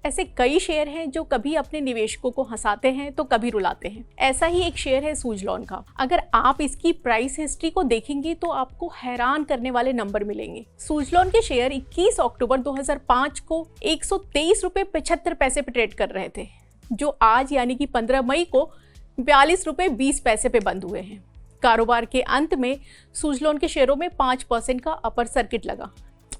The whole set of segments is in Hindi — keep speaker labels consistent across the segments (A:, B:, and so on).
A: ऐसे कई शेयर हैं जो कभी अपने निवेशकों को हंसाते हैं तो कभी रुलाते हैं। ऐसा ही एक शेयर है सूजलॉन का। अगर आप इसकी प्राइस हिस्ट्री को देखेंगे तो आपको हैरान करने वाले नंबर मिलेंगे। सूजलॉन के शेयर 21 अक्टूबर 2005 को 123 रुपये 75 पैसे पे ट्रेड कर रहे थे, जो आज यानी कि 15 मई को 42 रुपये 20 पैसे पे बंद हुए हैं। कारोबार के अंत में सूजलॉन के शेयरों में 5% का अपर सर्किट लगा।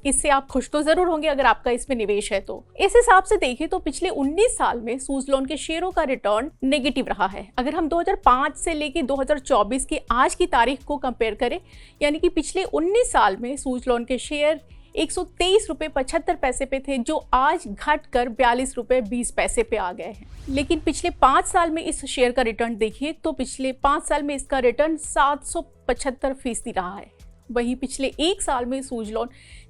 A: इससे आप खुश तो जरूर होंगे अगर आपका इसमें निवेश है तो। इस हिसाब से देखें तो पिछले 19 साल में सूजलॉन के शेयरों का रिटर्न नेगेटिव रहा है। अगर हम 2005 से लेकर 2024 की आज की तारीख को कंपेयर करें, यानी कि पिछले 19 साल में सूजलॉन के शेयर 123 रुपये 75 पैसे पे थे, जो आज घटकर 42 रुपये 20 पैसे पे आ गए हैं। लेकिन पिछले 5 साल में इस शेयर का रिटर्न देखिए तो पिछले 5 साल में इसका रिटर्न 775% रहा है। वहीं पिछले 1 साल में सूजलॉन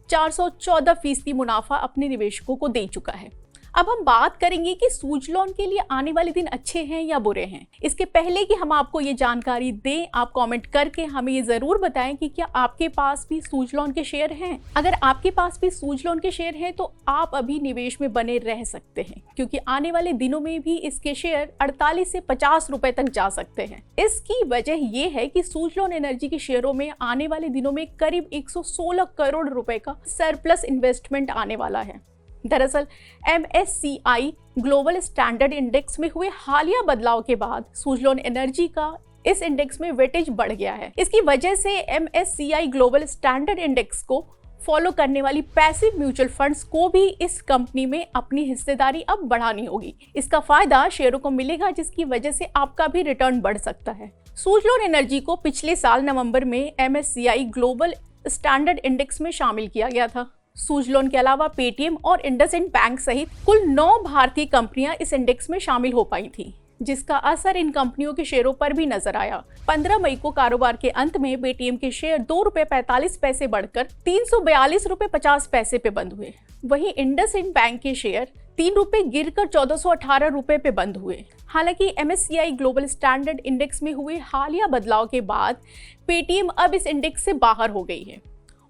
A: 414% मुनाफा अपने निवेशकों को दे चुका है। अब हम बात करेंगे कि सूजलॉन के लिए आने वाले दिन अच्छे हैं या बुरे हैं। इसके पहले कि हम आपको ये जानकारी दें, आप कमेंट करके हमें ये जरूर बताएं कि क्या आपके पास भी सूजलॉन के शेयर हैं। अगर आपके पास भी सूजलॉन के शेयर हैं तो आप अभी निवेश में बने रह सकते हैं, क्योंकि आने वाले दिनों में भी इसके शेयर 48 से 50 रुपए तक जा सकते हैं। इसकी वजह ये है कि सूजलॉन एनर्जी के शेयरों में आने वाले दिनों में करीब 116 करोड़ रुपए का सरप्लस इन्वेस्टमेंट आने वाला है। दरअसल MSCI ग्लोबल स्टैंडर्ड इंडेक्स में हुए हालिया बदलाव के बाद सूजलॉन एनर्जी का इस इंडेक्स में वेटेज बढ़ गया है। इसकी वजह से MSCI ग्लोबल स्टैंडर्ड इंडेक्स को फॉलो करने वाली पैसिव म्यूचुअल फंड्स को भी इस कंपनी में अपनी हिस्सेदारी अब बढ़ानी होगी। इसका फायदा शेयरों को मिलेगा, जिसकी वजह से आपका भी रिटर्न बढ़ सकता है। सूजलॉन एनर्जी को पिछले साल नवंबर में MSCI ग्लोबल स्टैंडर्ड इंडेक्स में शामिल किया गया था। सूजलॉन के अलावा पेटीएम और इंडसइंड बैंक सहित कुल 9 भारतीय कंपनियां इस इंडेक्स में शामिल हो पाई थी, जिसका असर इन कंपनियों के शेयरों पर भी नजर आया। 15 मई को कारोबार के अंत में पेटीएम के शेयर 2 रुपये 45 पैसे बढ़कर 342 रुपये 50 पैसे पे बंद हुए। वहीं इंडसइंड बैंक के शेयर 3 रुपये गिरकर 1418 रुपये पे बंद हुए। हालांकि MSCI ग्लोबल स्टैंडर्ड इंडेक्स में हुए हालिया बदलाव के बाद पेटीएम अब इस इंडेक्स से बाहर हो गई है।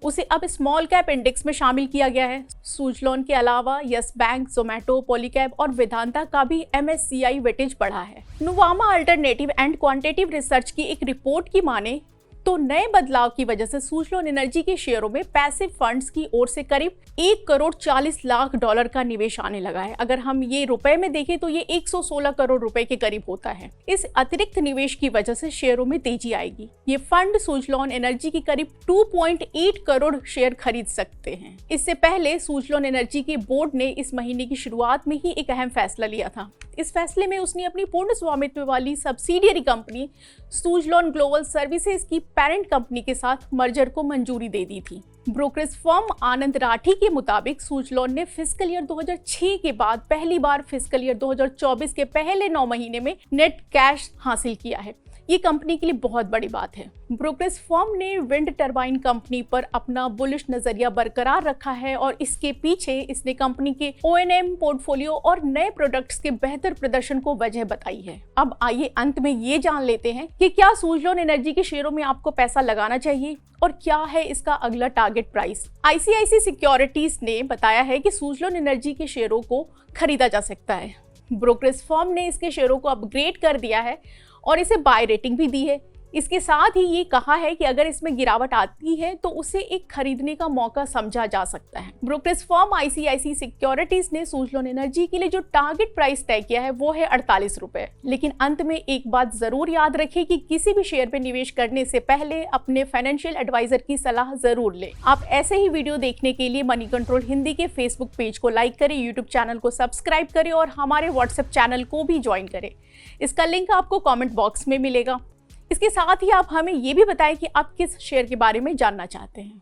A: उसे अब स्मॉल कैप इंडेक्स में शामिल किया गया है। सूजलॉन के अलावा यस बैंक, जोमैटो, पॉलीकैब और वेदांता का भी MSCI वेटेज बढ़ा है। Nuvama alternative and quantitative research की एक रिपोर्ट की माने तो नए बदलाव की वजह से सूजलॉन एनर्जी के शेयरों में पैसिव फंड्स की ओर से करीब 1 करोड़ 40 लाख डॉलर का निवेश आने लगा है। अगर हम ये रुपए में देखें तो ये 116 करोड़ रुपए के करीब होता है। इस अतिरिक्त निवेश की वजह से शेयरों में तेजी आएगी। ये फंड सूजलॉन एनर्जी की करीब 2.8 करोड़ शेयर खरीद सकते हैं। इससे पहले सूजलॉन एनर्जी के बोर्ड ने इस महीने की शुरुआत में ही एक अहम फैसला लिया था। इस फैसले में उसने अपनी पूर्ण स्वामित्व वाली subsidiary company Suzlon global services की पेरेंट कंपनी के साथ मर्जर को मंजूरी दे दी थी। ब्रोकरेज फर्म आनंद राठी के मुताबिक सूजलॉन ने फिस्कल ईयर 2006 के बाद पहली बार फिस्कल ईयर 2024 के पहले 9 महीने में नेट कैश हासिल किया है। ये कंपनी के लिए बहुत बड़ी बात है। ब्रोकरेज फर्म ने विंड टरबाइन कंपनी पर अपना बुलिश नजरिया बरकरार रखा है और इसके पीछे इसने कंपनी के O&M पोर्टफोलियो और नए प्रोडक्ट्स के बेहतर प्रदर्शन को वजह बताई है। अब आइए अंत में ये जान लेते हैं कि क्या सूजलॉन एनर्जी के शेयरों में आपको पैसा लगाना चाहिए और क्या है इसका अगला टारगेट प्राइस। ICICI सिक्योरिटीज ने बताया है कि सूजलॉन एनर्जी के शेयरों को खरीदा जा सकता है। ब्रोकरेज फर्म ने इसके शेयरों को अपग्रेड कर दिया है और इसे बाय रेटिंग भी दी है। इसके साथ ही ये कहा है कि अगर इसमें गिरावट आती है तो उसे एक खरीदने का मौका समझा जा सकता है। ब्रोकरेज फर्म ICICI सिक्योरिटीज ने सूजलॉन एनर्जी के लिए जो टारगेट प्राइस तय किया है वो है 48 रुपए। लेकिन अंत में एक बात जरूर याद रखें कि किसी भी शेयर पे निवेश करने से पहले अपने फाइनेंशियल एडवाइजर की सलाह जरूर लें। आप ऐसे ही वीडियो देखने के लिए मनी कंट्रोल हिंदी के फेसबुक पेज को लाइक करें, यूट्यूब चैनल को सब्सक्राइब करें और हमारे व्हाट्सएप चैनल को भी ज्वाइन करें। इसका लिंक आपको कमेंट बॉक्स में मिलेगा। इसके साथ ही आप हमें ये भी बताएं कि आप किस शेयर के बारे में जानना चाहते हैं।